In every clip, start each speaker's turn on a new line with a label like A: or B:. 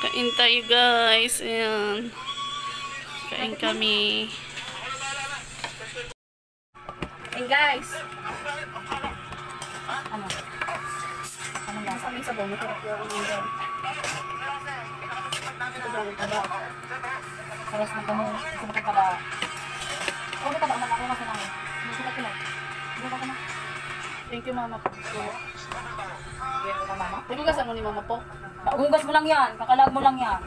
A: Kain tayo guys. Ayan. Kain kami. Ayan guys. Ano? Anong lasa? May sabaw. Masarap yung ano yun. Ito daw yung taba. Saras na kamo. Gusto mo kong taba. O, may taba. Ako kasi namin. Gusto ka pinag. Gusto ka na. Thank you mama po. Yan ka mama. Hugasan mo ni mama po.
B: Hugas mo lang yan. Kakalag mo lang yan.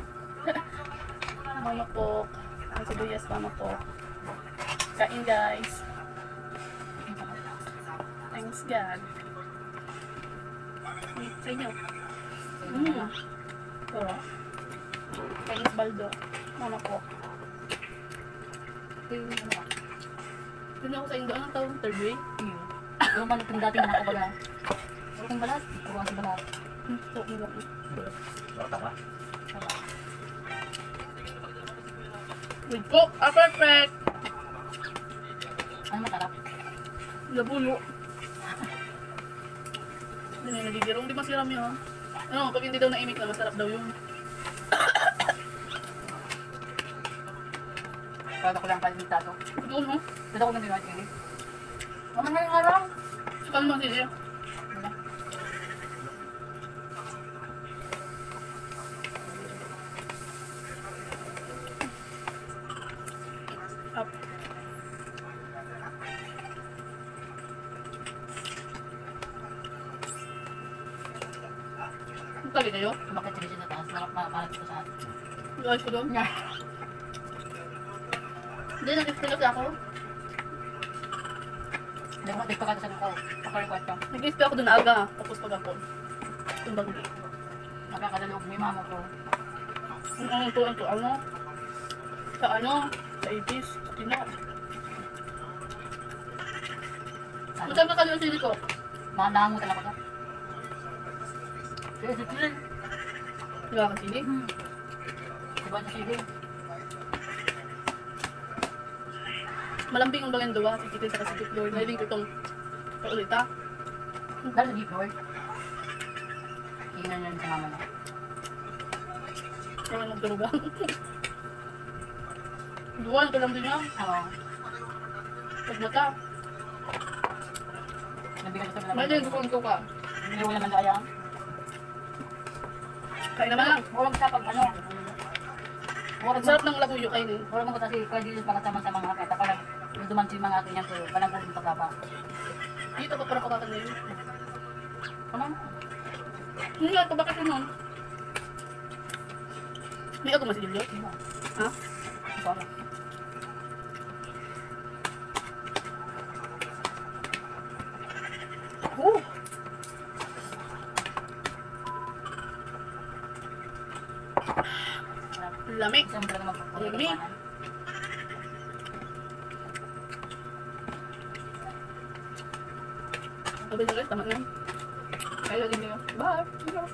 A: Mama po. Ang sibuyas mama po. Kain guys. Thanks God. Sa inyo. Pero, Chinese baldo. Mama po. Yun ako sa Indo. Anong tawag? Third way?
B: Yung man itong dating mga ko baga. Itong balat. Kuha si balat.
A: So, nila. With Coke. Perfect!
B: Ano matarap?
A: Labulo. Hindi na nagigirong. Hindi masiram yun. Ano, pag hindi daw naimik na, masarap daw yun.
B: Kaya ko lang kalita to.
A: Ito, no?
B: Dito ko nang dinati. Ano nga yung araw?
A: Saka naman sila. Up. Ang tabi kayo?
B: Bakit sige siya sa taas? Parang dito sa atin.
A: Guys ko doon? Hindi, nag-experience ako.
B: Nagpapit pa ka sa ko. Pakarekwat ka.
A: Nag-experience ako doon aga. Tapos pag ako. Tumbang di.
B: Nakakadalog may mama ko.
A: Ang to, ano? Sa ano? Sa ibis. Sa tino. Masama ka yung sili ko.
B: Nanango talaga ko. Sige, sige.
A: Diba ka sili?
B: Diba sa sige?
A: Malambing ang bagay duwa. Sikitin sa kasigit Lord. Nailing ko itong kaulita.
B: Dahil sa deep Lord. Higinan nyo sa mama na.
A: Kaya magdurugang. Duwa, nagkalam din niya.
B: Oo.
A: Pagmata.
B: Nabigyan ko sa
A: May din, ko ka.
B: Hindi ko naman kaya.
A: Kain naman lang.
B: Walang siya pag ano.
A: Ang sarap ng labuyo kain eh.
B: Walang mo kasi pwede yung pagkasama sa mga kata. Parang yung duman si mga akin yan ko. Parang kung ito ka pa.
A: Dito pa parang kabakan na yun.
B: Kamang?
A: Hindi nga, kabakan yun nun. May ako masigilyo? Ha?
B: Ito lang.
A: Oh! Lami.
B: Isa mo talaga
A: Lami.
B: magpapagawanan.
A: Sabi na rin, tama na. Kaya din niyo. Bye!